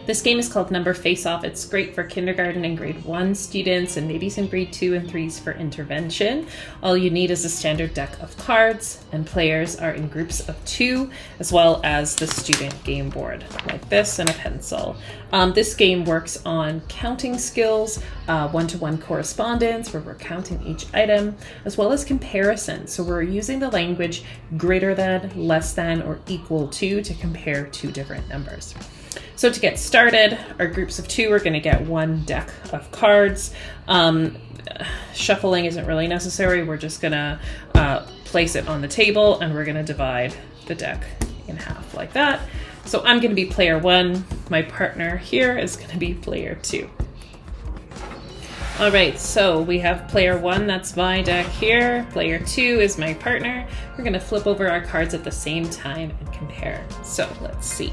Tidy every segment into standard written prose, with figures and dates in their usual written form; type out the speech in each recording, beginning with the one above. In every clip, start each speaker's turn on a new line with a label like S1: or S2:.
S1: This game is called Number Face Off. It's great for kindergarten and grade 1 students and maybe some grade 2 and 3s for intervention. All you need is a standard deck of cards, and players are in groups of 2, as well as the student game board like this and a pencil. This game works on counting skills, one-to-one correspondence where we're counting each item, as well as comparison. So we're using the language greater than, less than, or equal to compare two different numbers. So to get started, our groups of 2 are going to get 1 deck of cards. Shuffling isn't really necessary. We're just going to place it on the table, and we're going to divide the deck in half like that. So I'm going to be player 1. My partner here is going to be player 2. All right, so we have player 1, that's my deck here. Player 2 is my partner. We're going to flip over our cards at the same time and compare. So let's see.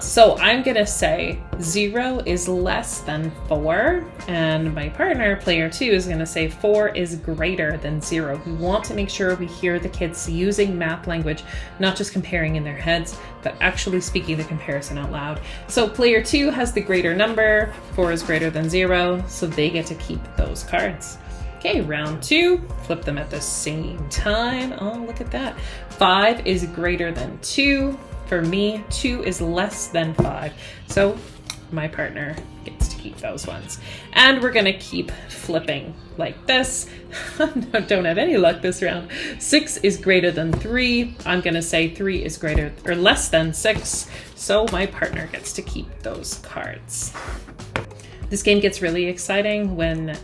S1: So I'm going to say 0 is less than 4, and my partner, player 2, is going to say 4 is greater than 0. We want to make sure we hear the kids using math language, not just comparing in their heads, but actually speaking the comparison out loud. So player 2 has the greater number, 4 is greater than 0, so they get to keep those cards. Okay, round 2, flip them at the same time. Oh, look at that. 5 is greater than 2. For me, 2 is less than 5. So my partner gets to keep those ones. And we're gonna keep flipping like this. Don't have any luck this round. 6 is greater than 3. I'm gonna say 3 is greater or less than 6. So my partner gets to keep those cards. This game gets really exciting when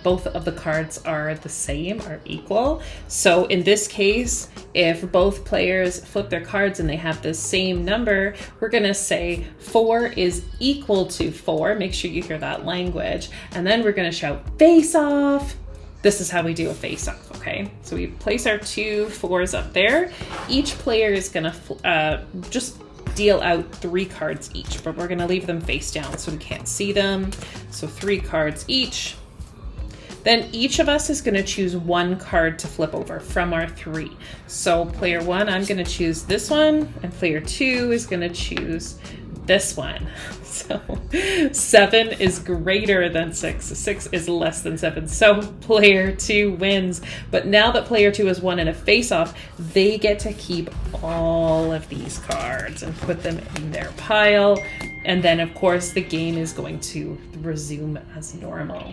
S1: both of the cards are the same, are equal. So in this case, if both players flip their cards and they have the same number, we're gonna say 4 is equal to 4. Make sure you hear that language. And then we're gonna shout face off. This is how we do a face off, okay? So we place our 2 4s up there. Each player is gonna just deal out 3 cards each, but we're going to leave them face down so we can't see them. So 3 cards each. Then each of us is going to choose 1 card to flip over from our 3. So player 1, I'm going to choose this one, and player 2 is going to choose this one. So 7 is greater than 6. 6 is less than 7. So player 2 wins. But now that player 2 has won in a face-off, they get to keep all of these cards and put them in their pile. And then, of course, the game is going to resume as normal.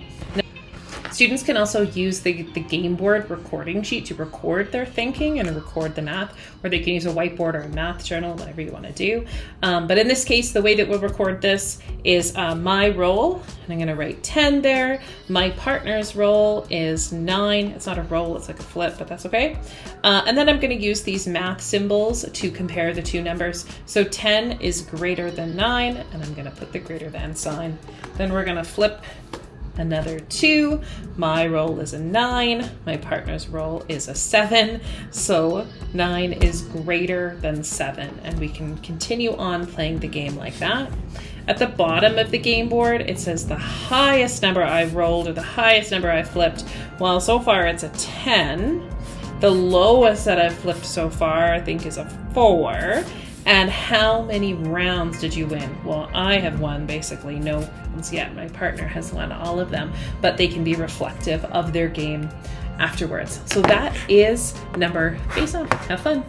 S1: Students can also use the game board recording sheet to record their thinking and record the math, or they can use a whiteboard or a math journal, whatever you want to do. But in this case, the way that we'll record this is my roll, and I'm going to write 10 there. My partner's roll is 9. It's not a roll, it's like a flip, but that's okay. And then I'm going to use these math symbols to compare the 2 numbers. So 10 is greater than 9, and I'm going to put the greater than sign. Then we're going to flip another 2. My roll is a 9. My partner's roll is a 7. So 9 is greater than 7. And we can continue on playing the game like that. At the bottom of the game board, it says the highest number I've rolled or the highest number I've flipped. Well, so far it's a 10. The lowest that I've flipped so far, I think, is a 4. And how many rounds did you win? Well, I have won basically no rounds yet. My partner has won all of them, but they can be reflective of their game afterwards. So that is Number Face Off. Have fun.